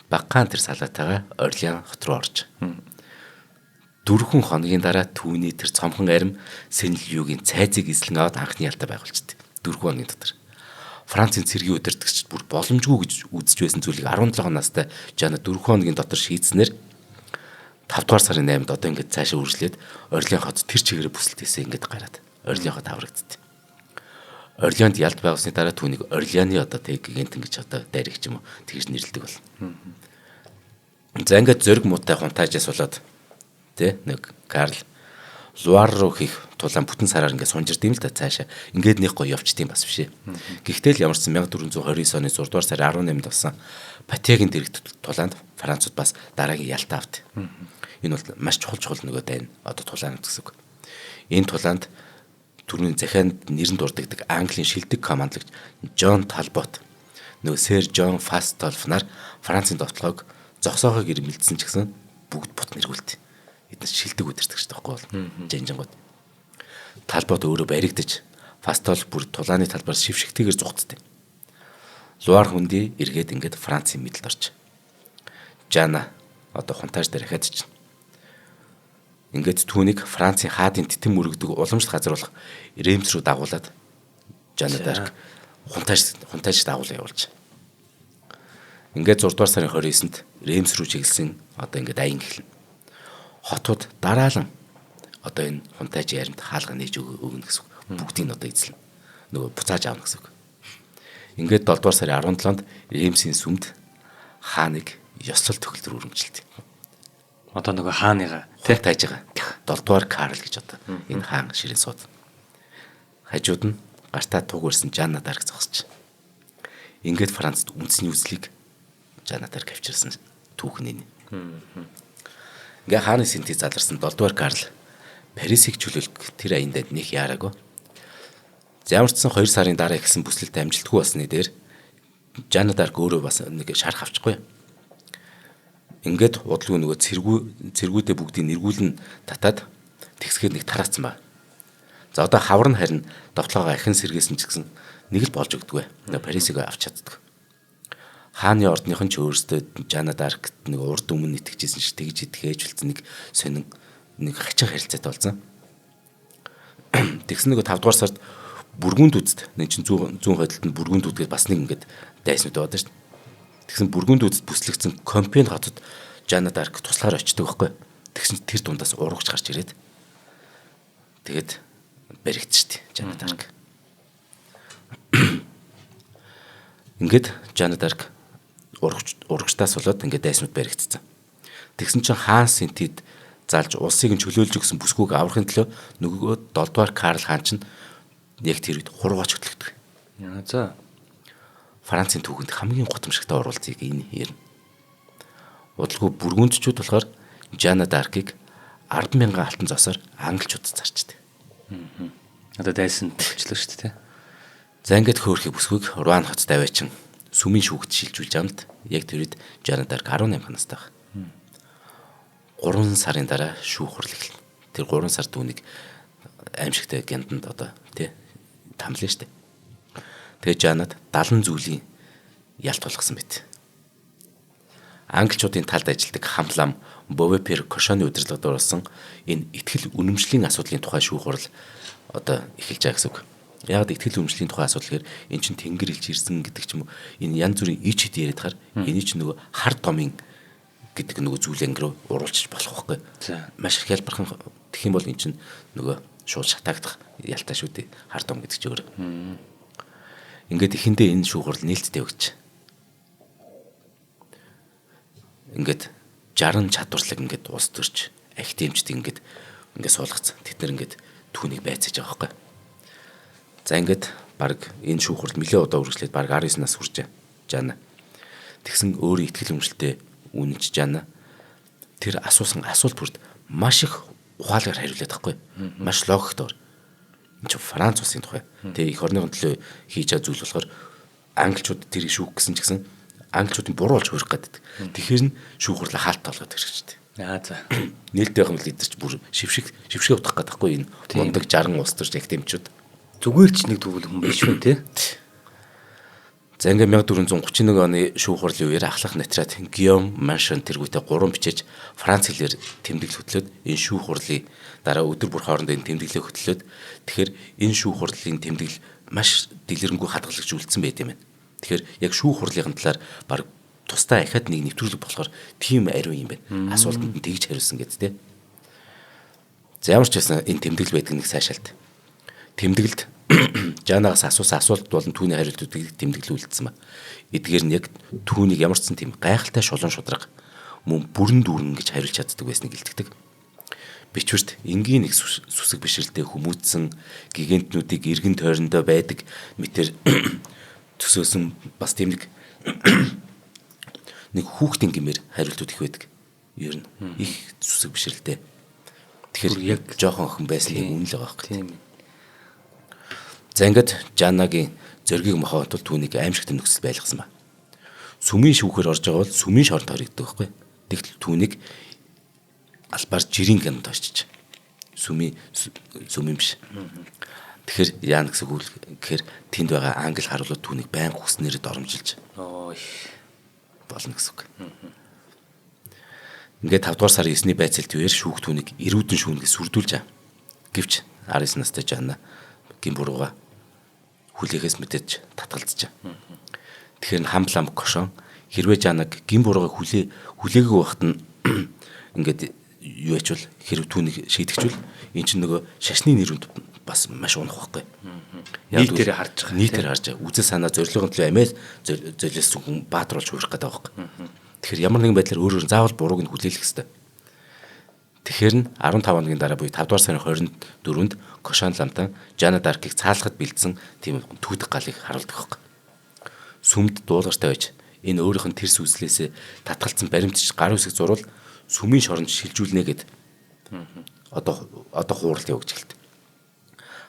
багахан тэр салаатайгаа Орлеан хот руу орж. 4 хоногийн дараа түүний тэр цомхон арим Сен-Люгийн цайзыг эзлэн аваад анхны ялтаа байгуулжээ. 4 хоногийн дотор. Францын цэргийн удирдагчид бүр боломжгүй гэж үзэж байсан зүйлийг 17 настай Жанна 4 хоногийн дотор шийдснээр 5 дугаар сарын 8-нд одоо ингээд цаашаа үргэлжлээд Орлеан хот тэр чигээрээ бүсэлтээсээ ингээд гараад Орлеан хот аврагдсан. Орлеанд ялт байгуулсны дараа түүнийг Орлеаны одоо гигантэн гэж одоо дайрагч юм уу тэгж нэрлэдэг бол. За ингээд зөрг муутай хунтаажаас болоод нэг Карл Луар руу хийх тулаан бүтэн сараар ингээд сунжирд юм л да цаашаа. Ингээд нэг гоё явчдığım бас бишээ. Гэхдээ л ямарсан 1429 оны 6 дугаар сарын 18-нд болсон Патиагийн дэрэгт тулаанд Францууд бас дараагийн ялтаа авт. Энэ бол маш чухал нөгөө дайн одоо тулаан гэсэн үг. Энэ тулаанд түрүүний захианд нэрэнд дурддаг Английн шилдэг командлагч Жон Талбот нөгөө Сэр Жон Фастолф нар Францын довтлогыг зогсоохыг ирмэлдсэн ч гэсэн бүгд бут нэргүүлт. Эднээс шилдэг удирдагч таахгүй бол жанжингууд. Талбот өөрөө баригдаж Фастолф бүр тулааны талбараас шившигтэйгээр зугтдээ. Луар хүндий эргээд ингээд Францын мэдэлд орж. Жанна одоо хунтааж дээр ахаад чинь. Ингээд түүнийг Францын хаадын титэм мөрөгдөг уламжлалт газар болох Ремс руу дагуулад Жанна дарк хунтааж дагуул явуулж. Ингээд 6 дугаар сарын 29-нд Ремс руу чиглэсэн одоо ингээд аян эхэлнэ. Хотууд дараалан одоо энэ хунтааж яримд хаалга нээж өгнө гэсэн үг. Бүгдийг одоо эзэлнэ. Нөгөө буцааж авна гэсэн үг. Ингээд 7 дугаар сарын 17-нд Ремсийн сүмд хааныг ёслол төгөлдөр үргэлжилдэг. Одоо нөгөө хааныгаа тааж байгаа. 7 дугаар Карл гэж одоо энэ хаан ширээн сууд. Хажууд нь гартаа туг өрсөн Жанна дарк зогсож. Ингээд Францад үндэсний үзлийг Жанна дарк авчирсан түүхэн энэ. Ингээ хааны синтез заларсан 7 дугаар Карл Парисыг чөлөөлөх тэр аяндад нэг яараагүй. Замарчсан 2 сарын дараа ихсэн бүслэлт амжилтгүй болсны дээр Жанна дарк өөрөө бас нэг шарх авчихгүй. Ингээд удалгүй нөгөө цэргүүдээ бүгдийг нэргүүлэн татаад тэгсгээд нэг тараацсан ба. За одоо хавар нь харин довтлогоо ахин сэргээсэн ч гэсэн нэг л болж өгдөггүй. Нөгөө Парисыг авч чаддаг. Хааны ордныхан ч өөрсдөө Жанна даркт нэг урд өмнө итгэжсэн ш тэгж итгэж үлдсэн нэг сонин нэг хачин харилцаатай болсон. Тэгсэн нөгөө 5 дугаар сард Бүргүнд үзд нэг чинь зүүн хойдолд нь Бүргүнд үзгээд бас нэг ингээд дайснууд байдаг шүү дээ. Тэгсэн Бүргүнд үзд бүслэгдсэн Компен хотод Жанна дарк туслахаар очдөг байхгүй. Тэгсэн тэр дундаас урагч гарч ирээд тэгээд баригдчихжээ Жанна дарк. Ингээд Жанна дарк урагчтаас болоод ингээд дайснууд баригдсан. Тэгсэн чинь хаан синтед залж улсыг нь чөлөөлж өгсөн бүсгүйг аврахын төлөө нөгөө 7 дугаар Карл хаан чинь яг тэр үед хургаач хөтлөгдөг. За Францын түүхэнд хамгийн гутамшигтай оруулалтыг энэ ярина. Удалгүй Бүргүндчүүд болохоор Жанна даркийг 10,000 алтан зоосоор англичууд зарчдаг. одоо дайсан төвчлөө шүү дээ. За ингээд хөөрхий бүсгүйг Руан хотод аваачин сүмийн шүүгт шилжүүлж амт яг тэр үед Жанна дарк 18 настай байна. 3 сарын дараа шүүх хурал эхэлнэ. Тэр 3 сар түүнийг аимшигтай гянданд одоо тамлаа штэ. Тэгээ Жаннад 70 зүйлийн ялт болгосон байт. Англичуудын талд ажилладаг хамлам Бовепер Кошоны удирдлагад орсон энэ ихтгэл үнэмшлийн асуудлын тухай шүүх хурал одоо эхэлж байгаа гэсэн үг. Яг ихтгэл үнэмшлийн тухай асуудал гэхээр эн чинь тэнгэр илж ирсэн гэдэг ч юм уу энэ янз бүрийн ич хэд яриад хаар энэ чинь нөгөө хар домын гэдэг нөгөө зүйлэн рүү уруулчих болох байхгүй. За маш их ялбархан тэгэх юм бол эн чинь нөгөө шууд шатаагдах ялтаа шүү дээ. Хар дом гэдэг чинь өөр. Ингээд ихэндээ энэ шүүх хурал нээлттэй өгч. Ингээд 60 чадварлаг ингээд улс төрч ахт эмчд ингээд суулгацсан. Тэд нар ингээд түүнийг байцааж байгаа байхгүй. За ингээд баг энэ шүүх хурал нэлээд удаа үргэлжлээд баг 19 нас хүрчээ. Жанна. Тэгсэн өөрийн ихтгэл өмчлөлтөө үнэнч Жанна тэр асуусан асуулт бүрд маш их ухаалгаар хариулаад байхгүй. Маш логиктор. энэ ч Франц улсын тухай. Тэгээ их орныхон төлөө хийж байгаа зүйл болохоор англичууд тэрийг шүүх гэсэн ч гэсэн англичуудын буруу болж хуурах гэдэг. Тэгэхээр нь шүүх хурлаа хаалт толгойд хэрэгждэг. За. Нээлттэй байх юм л эдэрч бүр шившгэ утгах гэдэгхгүй энэ мундаг 60 улс төрч академичуд. Зүгээр ч нэг тэгвэл хүн биш үү те. За ингээ 1431 оны шүүх хурлын үеэр ахлах натриат Гийом Маншон тэргүүтээ 3 бичиж Франц хэлээр тэмдэглэл хөтлөөд энэ шүүх хурлын дараа өдөр бүр хоорондоо энэ тэмдэглэлээ хөтлөөд тэгэхээр энэ шүүх хурлын тэмдэглэл маш дэлгэрэнгүй хадгалагч үлдсэн байт юм байна. Тэгэхээр яг шүүх хурлын талаар баг тусдаа ахад нэг нэвтрүүлэг болохоор тийм ариун юм байна. Асуултанд нь тэгж хариулсан гэдэг те. За ямар ч байсан энэ тэмдэглэл байдаг нэг сайшаалт. Тэмдэглэлд Жанагаас асуусан асуулт болон түүний хариултуудыг тэмдэглэл үлдсэн ба. Эдгээр нь яг түүнийг ямар ч тийм гайхалтай шулуун шудраг мөн бүрэн дүүрэн гэж хариулж чаддаг байсныг илтгэдэг. Бичвэрт энгийн нэг сүсэг бишрэлтэй хүмүүцсэн гигантнуудыг эргэн тойрондоо байдаг мэтэр төсөөсөн бас тийм нэг хүүхдийн гэмээр хариултууд их байдаг. Ер нь их сүсэг бишрэлтэй. Тэгэхээр яг жоохон охин байсан юм үнэл байгаа хэрэг. Тийм. За ингээд Жанагийн зоргийг мохоод бол түүнийг аимшигт нөхцөл байлгасан ба. Сүмийн шүүхээр орж байгаа бол сүмийн шоронд хоригддаг байхгүй. Тэгтэл түүнийг албаар жирийн ганд очиж. Сүмийн биш. Тэгэхээр яана гэсэн үг гэхээр тэнд байгаа англи харуулууд түүнийг байн хүснээр доромжилж болно гэсэн үг. Ингээд 5 дугаар сарын 9-ний байцаалт үеэр шүүх түүнийг эрүүдэн шүүнээс сүрдүүлж байгаа. Гэвч 19 настай Жанна гин бурууга хүлээгээс мэдээж татгалзаж байгаа. Тэгэхээр хамлам кошон хэрвээ Жанаг гин бурууга хүлээгээгүй байхад нь ингээд юу ячвал хэрэг түүнийг шийдэгчвэл эн чинь нөгөө шашны нэрүнд бас маш унах байхгүй. Нийтээр харж байгаа. Нийтээр харж байгаа. Үзэл санаа зорилгын төлөө амиа золиос хүн баатар болж хуурах гэдэг байгаа байхгүй. Тэгэхээр ямар нэгэн байдлаар өөрөөр заавал бурууг нь хүлээлгэх хэрэгтэй. Тэгэхээр нь 15 хоногийн дараа буюу 5 дугаар сарын 24-нд Кошан ламтан Жанна Даркийг цаалахад бэлдсэн тийм түүдэх галыг харуулдаг байхгүй. Сүмд дуулууртай байж энэ өөрийнх нь тэрс үзлээсээ татгалцсан баримтч гар үсэг зурвал сүмийн шоронд шилжүүлнэ гэд одоо хууралт явуулж эхэлдэг.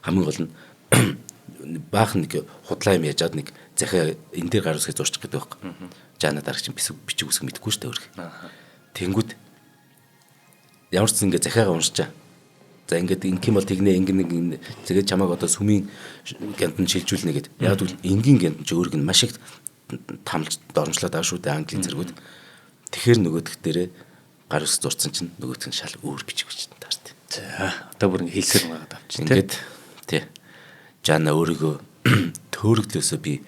Хамгийн гол нь баахан нэг худлаа юм яжаад нэг захиа энэ дээр гар үсгээ зурчих гэдэг байхгүй. Жанна Дарк чинь бичиг үсэг мэдгүй шүү дээ өөрх. Тэнгүүд ямар ч ингэ захиагаа уншчаа. За ингээд ингийн бол тэгнэ ингэ тэгээд чамайг одоо сүмийн гянтанд шилжүүлнэ гэд. Яг л энгийн гянтан ч өөрөг нь маш их тамлж доромжлоод байгаа шүү дээ Английн зэргүүд. Тэгэхээр нөгөөдөх дээрээ гар үсэг зурцсан чинь нөгөөдх нь шал өөр бичиг бичсэн таарт. За одоо бүр ингэ хэлсээр байгаа давч. Ингээд тий. Жанна өөрийгөө төөрөгдлөөсөө би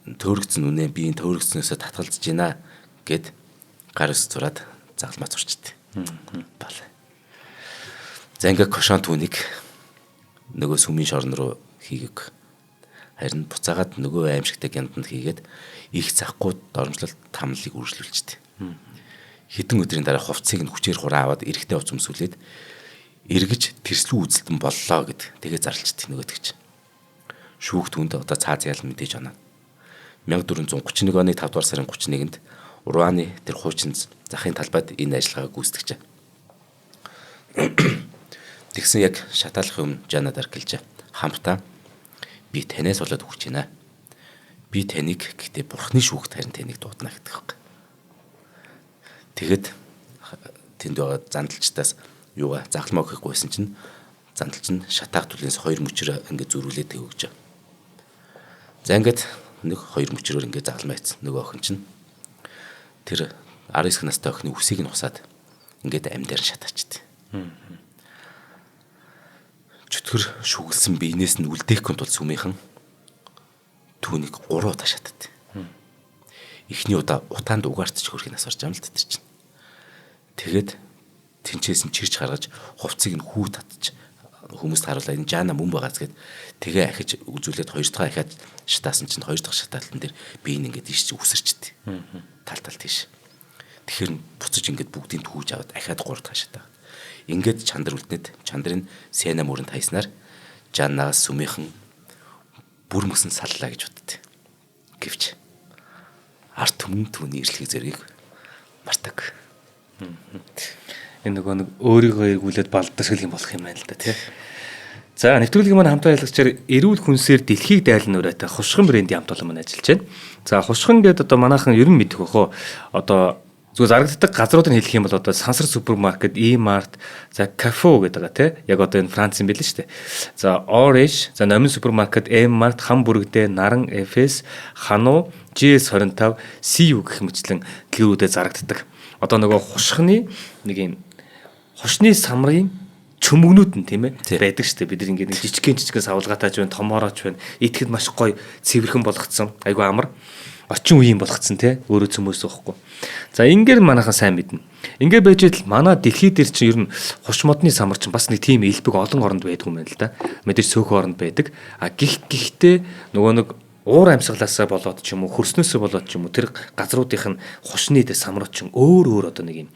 төөрөгцөн үнэ би энэ төөрөгцнөөсөө татгалзаж байна гэд гар үсэг зураад загалмаа зурчихдээ. Бал. За ингээ Кошон түүнийг нөгөө сүмийн шорон руу хийгээг. Харин буцаагаад нөгөө аимшигтай гянданд хийгээд их захгүй доромжлолт тамлыг үргэлжлүүлжтэй. Хэдэн өдрийн дараа хувцсыг нь хүчээр хураа аваад эрэхтэй уцмсүүлээд эргэж тэрслүү үзэлтэн боллоо гэд тэгээ зарлжтэй нөгөөдөгч. Шүүх түнд одоо цааз ял мэдээж оноо. 1431 оны 5 дугаар сарын 31-нд Руаны тэр хуучин захын талбайд энэ ажиллагааг гүйцэтгэжээ. Тэгсэн яг шатааллахын өмнө Жанна Дарк хэлжээ. Хамтаа би танаас болоод өгч байна. Би таныг гэхдээ бурхны шүүхт харин таныг дуудана гэдэг хэрэг. Тэгэд тэнд байгаа зандалчдаас юугаа загалмаа өгөх гүйсэн чинь зандалч нь шатаах түлээс 2 мөчрөө ингээд зөрүүлээд өгч. За ингээд нэг 2 мөчрөөр ингээд загалмаа хийсэн. Нөгөө охин чинь тэр 19 настай охины үсийг нь усаад ингээд амьдаар шатаачд. Чөтгөр шүглсэн биенээс нь үлдээхгүй тул сүмийнхэн түүнийг 3 удаа шатаад. Эхний удаа утаанд угаарч хөрхийг насарч юм л тэр чинь. Тэгэд тэнчээс нь чирч гаргаж хувцсыг нь хүү татчих хүмүүст харуулаа энэ Жанна мөн байгааз гэд тэгээ ахиж үзүүлээд 2 дахь ахаад шатаасан чинь 2 дахь шатаалтан дээр би ингээд иш үсэрчтэй. Тал тийш. Тэгэхээр буцаж ингээд бүгдийг түүж аваад ахаад 3 дахь шатаа. Ингээд чандар үлднэд чандрын Сена мөрөнд хайснаар Жаннаас сүмийнхэн бүр мөсөн саллаа гэж боддөө. Гэвч арт түмэн түүний ирлэг зэргийг мартаг. Энэ нөгөө нэг өөрийгөө эргүүлээд балдас хэл юм болох юм байна л да тий. За нэвтрүүлгийн маань хамтаа ялгчаар эрүүл хүнсээр дэлхийг дайлан ураатай хушгин брендийн хамт олон маань ажиллаж байна. За хушгин гэдэг одоо манайхан ер нь мэдэх бохоо одоо зүгээр зарагддаг газруудыг хэлэх юм бол одоо Сансар супермаркет, E-Mart, за Carrefour гэдэг байгаа тий. Яг одоо энэ Франц юм билээ шүү дээ. За Orange, за Номин супермаркет, M-Mart, Хамбургдээ, Наран, Эфес, Хануу, GS25, CU гэх мэтлэн дэлгүүрүүдэд зарагддаг. Одоо нөгөө хушгины нэг юм хушны самрын чөмгнүүд нь тийм ээ байдаг шүү дээ. Бид нэг жижигхэн савлгаатай ч байна, томоорооч байна. Итгэхэд маш гоё цэвэрхэн болгоцсон. Айгу амар. Орчин үеийн болгоцсон тий. Өөрөө цөмөөс байхгүй. За ингээд манайхан сайн мэднэ. Ингээд байж л манай дэлхий дээр чинь ер нь хуш модны самар чинь бас нэг тийм элбэг олон оронд байдаг юм байна л да. Мэдээж сөөхөн оронд байдаг. А гэхдээ нөгөө нэг уур амьсгалаасаа болоод ч юм уу хөрснөөсөө болоод ч юм уу тэр газруудынх нь хушны самрууд чинь өөр одоо нэг юм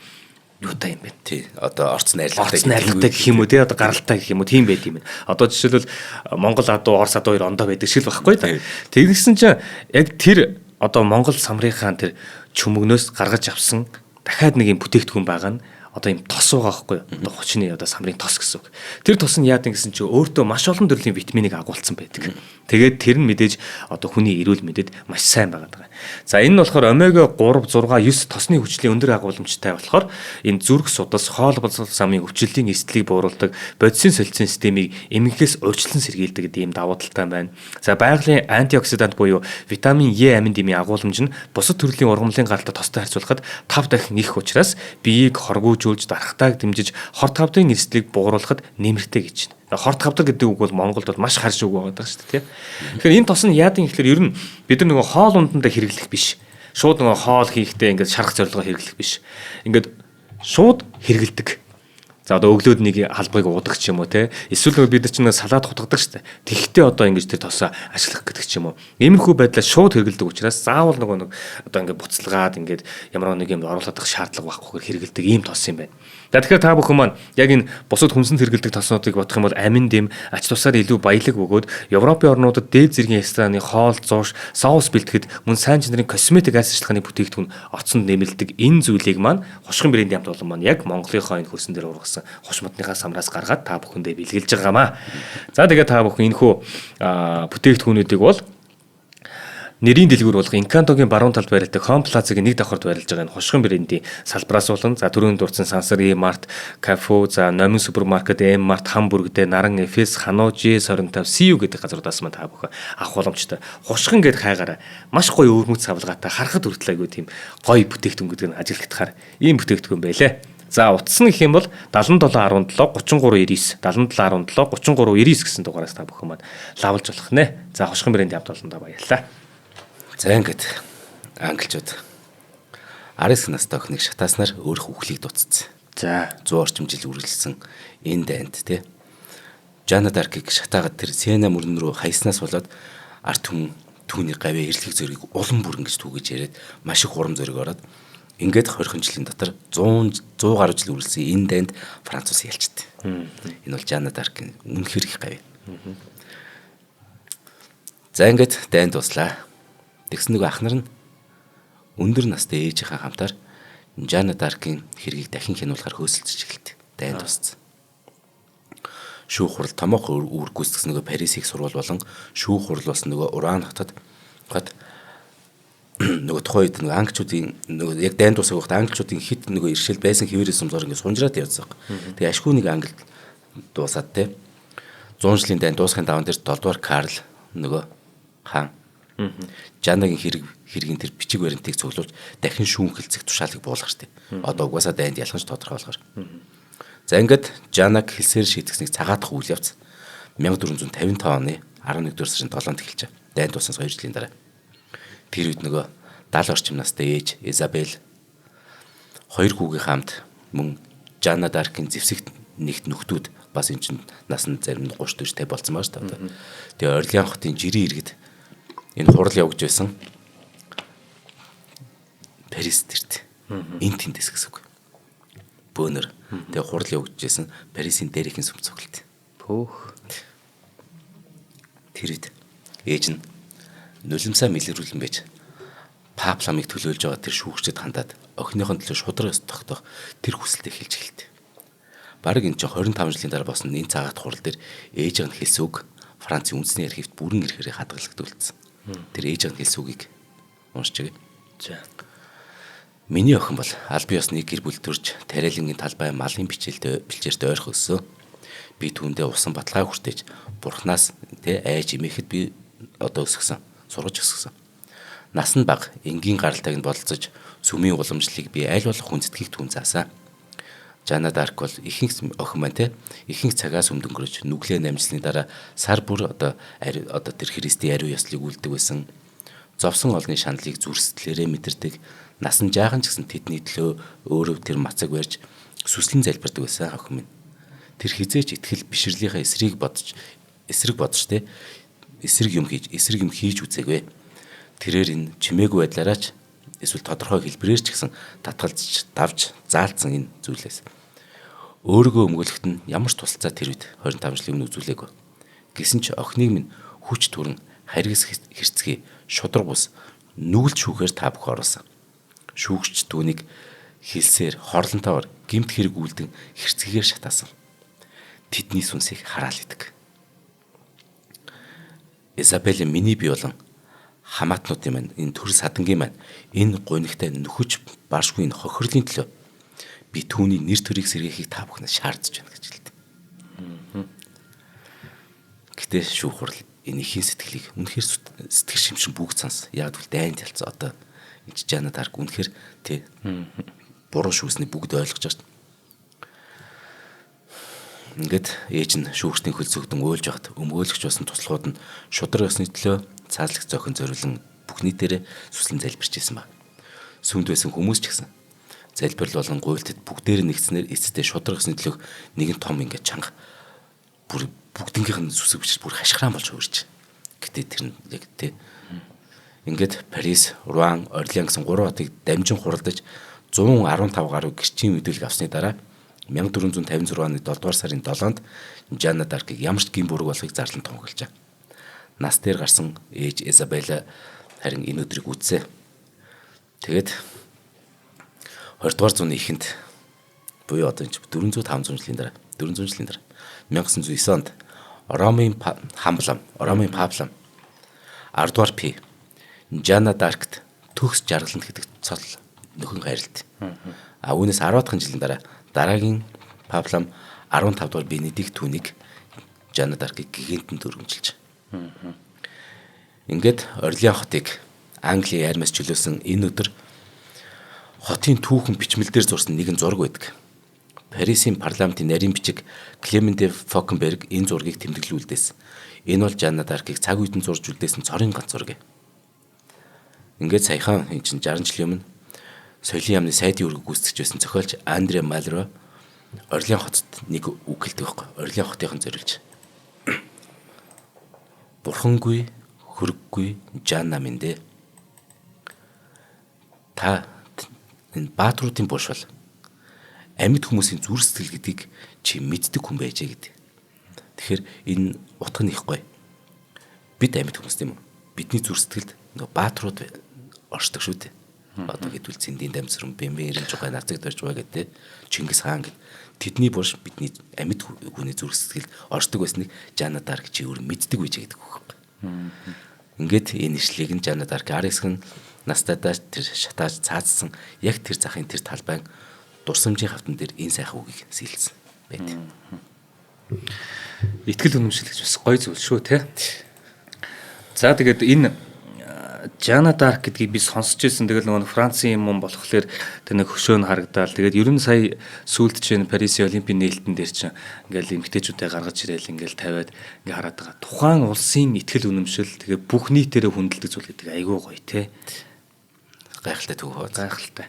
юутай юм бэ? Тий. Одоо орц найрлагатай гэх юм уу тий одоо гаралтай гэх юм уу тийм байд юм байна. Одоо жишээлбэл Монгол адуу, Орос адуу хоёр ондоо байдаг шиг л байхгүй да. Тэгсэн чинь яг тэр одоо Монгол самрынхаа тэр чөмгнөөс гаргаж авсан дахиад нэг юм бүтээгдэхүүн байгаа нь одоо юм тос байгаа байхгүй юу? Одоо хучны одоо самрын тос гэсэн үг. Тэр тос нь яадаг гэсэн чинь өөртөө маш олон төрлийн витаминыг агуулсан байдаг. Тэгээд тэр нь мэдээж одоо хүний эрүүл мэндэд маш сайн байгаа. За энэ нь болохоор омега 3, 6, 9 тосны хүчлийн өндөр агуулмжтай болохоор энэ зүрх судас, хоол боловсрол замын өвчлөлийн эслийг бууруулдаг, бодисын солилцооны системийг эмгэнхээс урьдчилан сэргийлдэг гэдэг ийм давуу талтай байна. За байгалийн антиоксидант буюу витамин Е амин дэмийн агуулмж нь бусад төрлийн ургамлын гаралтай тостой харьцуулахад 5 дахин их учраас биеийг хоргоожүүлж, дарахтааг дэмжиж, хорт хавдрын эрсдлийг бууруулахад нэмэртэй гэж байна. Хорт хавдар гэдэг үг бол Монголд бол маш харж үг байгаа шүү дээ. Тэгэхээр энэ тос нь яадаг юм гэхээр ер нь бид нар нөгөө хоол ундандаа хэрэглэх биш. Шууд нөгөө хоол хийхдээ ингээд шарах зорилгоор хэрэглэх биш. Ингээд шууд хэрэгэлдэг. За одоо өглөөд нэг халбыг уудаг ч юм уу те. Эсвэл бид нар ч нэг салаад хутгадаг шүү дээ. Тэгэхдээ одоо ингэж тэр тосоо ашиглах гэдэг ч юм уу. Иймэрхүү байдлаар шууд хэрэгэлдэг учраас заавал нөгөө нэг одоо ингээд буцалгаад ингээд ямар нэг юм оруулах шаардлага баггүйгээр хэрэгэлдэг ийм тос юм байна. За тэгэхээр та бүхэн маань яг энэ бусад хүнсэнд хэрэгэлдэг тоснуудыг бодох юм бол амин дэм ач тусаар илүү баялаг бөгөөд Европын орнуудад дээд зэргийн рестораны хоол, зууш, соус бэлтгэхэд мөн сайн чанарын косметик айсчлагын бүтээгдэхүүн оцонд нэмэлдэг энэ зүйлийг маань хушгин брендийн хамт олон маань яг Монголынхоо энэ хөрсөн дээр ургасан хуш модныхаа самраас гаргаад та бүхэндээ бэлгэлж байгаамаа. За тэгээд та бүхэн энэхүү бүтээгдэхүүнүүдийг бол нэрийн дэлгүүр болох Инкантогийн баруун талд байрладаг Home Plaza-гийн нэг давхарт байрлаж байгаа энэ хушгин брендийн салбараас болон за түрүүнд дурдсан Сансар, E-Mart, Carrefour, за Номин супермаркет, M-Mart, Хамбургдээ, Наран, Эфес, Хануу, GS25, CU гэдэг газруудаас маань та бүхэн авах боломжтой. Хушгин гэд хайгаараа маш гоё өвөрмөц савлгаатай харахад хүртэл айгүй тийм гоё бүтээгдэхүүн гэдэг нь ажиглагдахаар ийм бүтээгдэхүүн байлээ. За утас нь гэх юм бол 7717 3399 7717 3399 гэсэн дугаараас та бүхэн маань лавлж болох нэ. За хушгин брендийн хамт олондоо баярлалаа. За ингээд англичууд 19 настай охиныг шатааснаар өөрөх үхлийг дуцсан. За 100 орчим жил үргэлжилсэн энэ дайнд тий. Жанна Даркийг шатаагаад тэр Сена мөрөн рүү хаяснаас болоод арт хүн түүний гавь эрлэг зөргийг улам бүрэн гэж түүгэж яриад маш их хурам зөрийг ороод ингээд 20 жилийн дотор 100 гаруй жил үргэлжилсэн энэ дайнд Франц ус ялчихдээ. Энэ бол Жанна Даркийн үнэхэр их гавь. За ингээд дайнд дуслаа. Тэгсэн нэг ахнар нь өндөр настай ээжийнхээ хамтаар Жанна Даркийн хэргийг дахин хянуулахар хөөсөлдөж эхэлдэг. Дайнд тусцсан. Шүүх хурал томоохон үүрэг гүйцэтгэсэн нөгөө Парисийг сурвал болон шүүх хурал бас нөгөө Уран хотод нөгөө тухайд нөгөө англичуудын нөгөө яг дайнд тусах вахт англичуудын хит нөгөө иршэл байсан хэвээрээ сумзаар ингээд сунжраад явсан. Тэгээ ашгүй нэг англи дуусаад те 100 жилийн дайнд дуусахын даван дээр 7 дугаар Карл нөгөө хаан Жаннагийн хэргийн тэр бичиг баримтыг цуглуулж дахин шүүмхэлцэх тушаалыг буулгах штеп. Одоо угаасаа дайнд ялгаж тодорхойлохоор. За ингээд Жаннаг хэлсээр шийтгэснийг цагаатах үйл явц 1455 оны 11-р сарын 7-нд эхэлж байгаа. Дайнд туснаас 2 жилийн дараа. Тэр үед нөгөө 70 орчим настай ээж Изабель хоёр хүүгийн хамт мөн Жанна Даркийн зэвсэгт нэгт нөхдүүд бас энэ чинь нас нь зарим нь 30 40 болсон байгаа шүү дээ. Тэгээ Орлеан хотын жирийн иргэд энэ хурал явж байсан Парис тэрт энэ тэндээс гэсэн үг. Бөөнөр тэгээ хурал явж байсан Парисын дээрхийн сүм цуглалт. Пөөх. Тэр үед ээж нь нулимсаа мэлэрүүлэн байж пап ламыг төлөөлж байгаа тэр шүүгчдэд хандаад охиныхон төлөө шудраг тогтоох тэр хүсэлтэд хэлж эхэлдэг. Бараг энэ чинь 25 жилийн дараа босон энэ цагаат хурал дээр ээж нь хэлсэн үг Францын үндэсний архивт бүрэн ирэхээр хадгалагдуулсан. Тэр ээж нь хэлсэн үгийг уншчихъя. За. Миний охин бол аль биесны гэр бүл төрж тариалангийн талбай малын бэлчээрт ойрхон өссөн. Би түүндээ усан баталгаа хүртээж бурхнаас айж имэхэд би одоо өсгсөн. Сургаж өсгсөн. Нас нь бага, энгийн гаралтайг нь бололцож сүмийн уламжлалыг би аль болох хүндэтгийг түн заасан. Жанна Дарк бол ихэнх охин маань ихэнх цагаас өмдөнгөрөж нүглээ намжсны дараа сар бүр одоо тэр Христийн ариун ёслыг үлддэг байсан. Зовсон олны шаналлыг зүрстлээрээ мэдэрдэг. Насан жаахан ч гэсэн тэдний төлөө өөрөө тэр мацаг барьж сүслэн залбирдаг байсан охин минь. Тэр хизээч итгэл бишрлийнхаа эсрэг бодож эсрэг юм хийж үзээгүй. Тэрээр энэ чимээгүй байдлаараач эсвэл тодорхой хэлбэрээр ч гэсэн татгалзаж давж заалцсан энэ зүйлээс өөрийгөө өмгөөлөхт нь ямар ч тусалцаа тэр үед 25 жилийн өмнө үзүүлээгүй. Гэсэн ч охиныг минь хүч түрэн харгас хэрцгий шудраг бус нүгэлт шүүхээр та бүх оруулсан. Шүүгч түүнийг хэлсээр хорлонтойгоор гэмт хэрэг үлдэн хэрцгийгээр шатаасан. Тэдний сүнсийг хараал идэг. Изабель миний бие болон хамаатнуудын маань энэ төр садангийн маань энэ гунигтай нөхөж баршгүй энэ хохирлын төлөө би түүний нэр төрийг сэргээхийг та бүхнээс шаардж байна гэж хэлдэг. Гэтэ шүүх хурал энэ ихийн сэтгэлийг үнэхээр сэтгэл шимшин бүгд санс. Яг л дайн талцаа одоо энэ Жанна Дарк үнэхээр тий буруу шүүсний бүгд ойлгож байна. Ингээд ээж нь шүүгчдийн хөлсөгдөн уйлж байхад өмгөөлөгч болсон туслахууд нь шудраг ёсны төлөө цаазлах зохин зориулан бүх нийтээрээ сүслэн залбирч байсан ба. Сүмд байсан хүмүүс ч гэсэн залбирал болон гуйлтад бүгдээр нэгдснээр эцэстээ шудраг ёсны төлөө нэгэн том ингээд чанга бүр бүгднгийнх нь сүсэг бичиж бүр хашгираан болж хувирч. Гэтэ тэр нь яг тий ингээд Парис, Руан, Орлеан гэсэн 3 хотыг дамжин хуралдаж 115 гаруй гэрчийн мэдүүлэг авсны дараа 1456 оны 7 дугаар сарын 7-нд Жанна Даркийг ямар ч гин бүрэг болохыг зарлан тунхаглажээ. Нас дээр гарсан ээж Изабелла харин энэ өдрийг үзсэн. Тэгээд 20 дугаар зууны эхэнд буюу одоо энэ 400-500 жилийн дараа 1909 онд Ромын Паблам 10 дугаар П Жанна Даркт төгс жаргална гэдэг цол нөхөн хайрлт. Үүнээс 10 дахь жилийн дараа дараагийн Паблам 15 дугаар Бенедикт түүнийг Жанна Даркийг гигантэн төрөмжилж. Ингээд Орлеан хотыг Английн армиас чөлөөсөн энэ өдөр хотын түүхэн бичмэл дээр зурсан нэгэн зураг байдаг. Парисын парламентын нарийн бичиг Клемент де Фокенберг энэ зургийг тэмдэглүүлдээс. Энэ бол Жанна Даркийг цаг үедэн зурж үлдээсэн цорын ганц зураг. Ингээд саяхан энэ чинь 60 жилийн өмнө соёлын яамны сайдын үүрэг гүйцэтгэж байсан зохиолч Андре Малро Орлеан хотод нэг үг хэлдэг байхгүй. Орлеан хотын зориулж. Бурхангүй, хөрөггүй Жанна минь дээ. Та энэ баатруудын бурш бол амьд хүмүүсийн зүрх сэтгэл гэдгийг чи мэддэг хүн байжээ гэдэг. Тэгэхээр энэ утга нь их гоё. Бид амьд хүмүүс тийм үү? Бидний зүрх сэтгэлд нөгөө баатрууд оршдог шүү дээ. Одоо гэдвэл Цэндийн дамсрын Бэмбэрийн жугай нарцаг дөрж байгаа гэдэг. Чингис хаан гэдэг. Тэдний бурш бидний амьд хүний зүрх сэтгэлд оршдог байсныг Жанна Дарк чи өөр мэддэг үйж гэдэг үг. Ингээд энэ ишлэгийг нь Жанна Дарк Арисгэн настайдаа тэр шатааж цаацсан яг тэр захын тэр талбайн дурсамжийн хавтан дээр энэ сайхан үгийг сэлсэн байт. Итгэл үнэмшил гэж бас гоё зүйл шүү те. За тэгээд энэ Жанна Дарк гэдгийг би сонсч байсан. Тэгэл нөгөө Францын юм болохоор тэр нэг хөшөө нь харагдаал. Тэгээд ер нь сая сүүлд чинь Парисын Олимпийн нээлтэн дээр чинь ингээл эмгтээчүүдээ гаргаж ирээл ингээл тавиад ингээ хараад байгаа. Тухайн улсын итгэл үнэмшил тэгээд бүх нийтээрээ хүндэлдэг зүйл гэдэг айгүй гоё те. Гайхалтай төв хоо. Гайхалтай.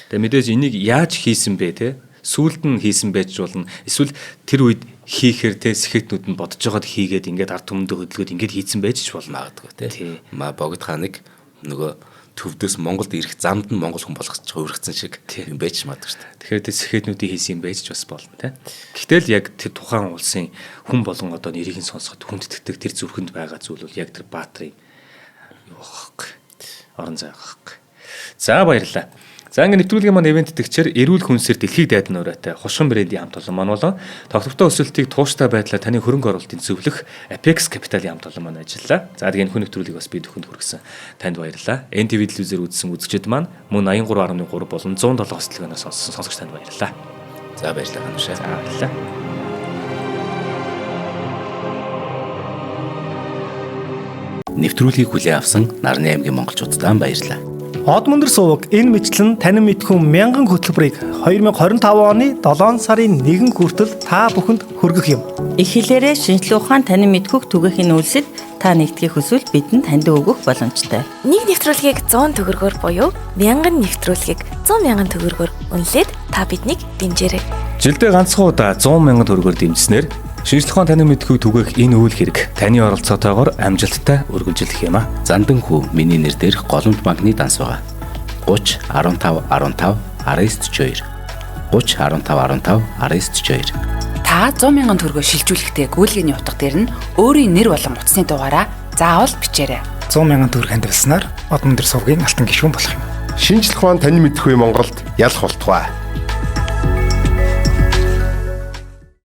Тэгээд мэдээж энийг яаж хийсэн бэ те? Сүүлд нь хийсэн байж болно. Эсвэл тэр үед хийхээр те сэхэтнүүд нь бодож байгаад хийгээд ингээд ард түмэндээ хөдөлгөөд ингээд хийцэн байж ч болно магадгүй те. Богд хааныг нөгөө төвдөөс Монголд ирэх замд нь монгол хүн болгоч хувиргацсан шиг юм байж магадгүй шүү дээ. Тэгэхээр тэр сэхэтнүүдийн хийсэн юм байж ч бас болно те. Гэтэл яг тэр тухайн улсын хүн болон одоо нэрийг нь сонсоход хүндэтгдэг тэр зүрхэнд байгаа зүйл бол яг тэр баатрын юу хөөхгүй. Орон зай хөөхгүй. За баярлалаа. За ингээд нэвтрүүлгийн маань ивент тэтгчээр эрүүл хүнсээр дэлхийд дайдан ураатай хушган брендийн хамт олон маань болон тогтвортой өсөлтийг тууштай байдлаар таны хөрөнгө оруулалтын зөвлөх Apex Capital-ийн хамт олон маань ажиллаа. За тэгээд энэ нэвтрүүлгийг бас бид бүхэнд хүргэсэн танд баярлалаа. NTV телевизээр үзсэн үзэгчид маань мөн 83.3 болон 107 хөтөлбөрөөс сонссон сонсогч танд баярлалаа. За баярлалаа ханушаа. За баярлалаа. Нэвтрүүлгийг хүлээн авсан Нарны аймгийн монголчуудад баярлалаа. Од мөндөр суваг энэ мэтлэн танин мэдхүн 1000 хөтөлбөрийг 2025 оны 7 сарын 1 хүртэл та бүхэнд хүргэх юм. Их хэлээрээ шинжлэх ухаан танин мэдхүг түгээхийн үйлсэд та нэгтгэх хүсвэл бидэнд танд өгөх боломжтой. Нэг нэвтрүүлгийг 100 төгрөгөөр буюу 1000 нэвтрүүлгийг 100,000 төгрөгөөр үнэлээд та биднийг дэмжээрэй. Жилдээ ганцхан удаа 100,000 төгрөгөөр дэмжснээр шинжлэх ухаан танин мэдхүг түгээх энэ үйл хэрэг таны оролцоотойгоор амжилттай үргэлжлэх юм а. Зандан хүү миний нэр дээрх голомт банкны данс байгаа. 30 15 15 1942 30 15 15 1942 Та 100,000 төгрөгөөр шилжүүлэхдээ гүйлгээний утга дээр нь өөрийн нэр болон утасны дугаараа заавал бичээрэй. 100,000 төгрөг хандвалснаар од мөндөр сувгийн алтан гишүүн болох юм. Шинжлэх ухаан танин мэдхгүй Монголд ялах болтугай.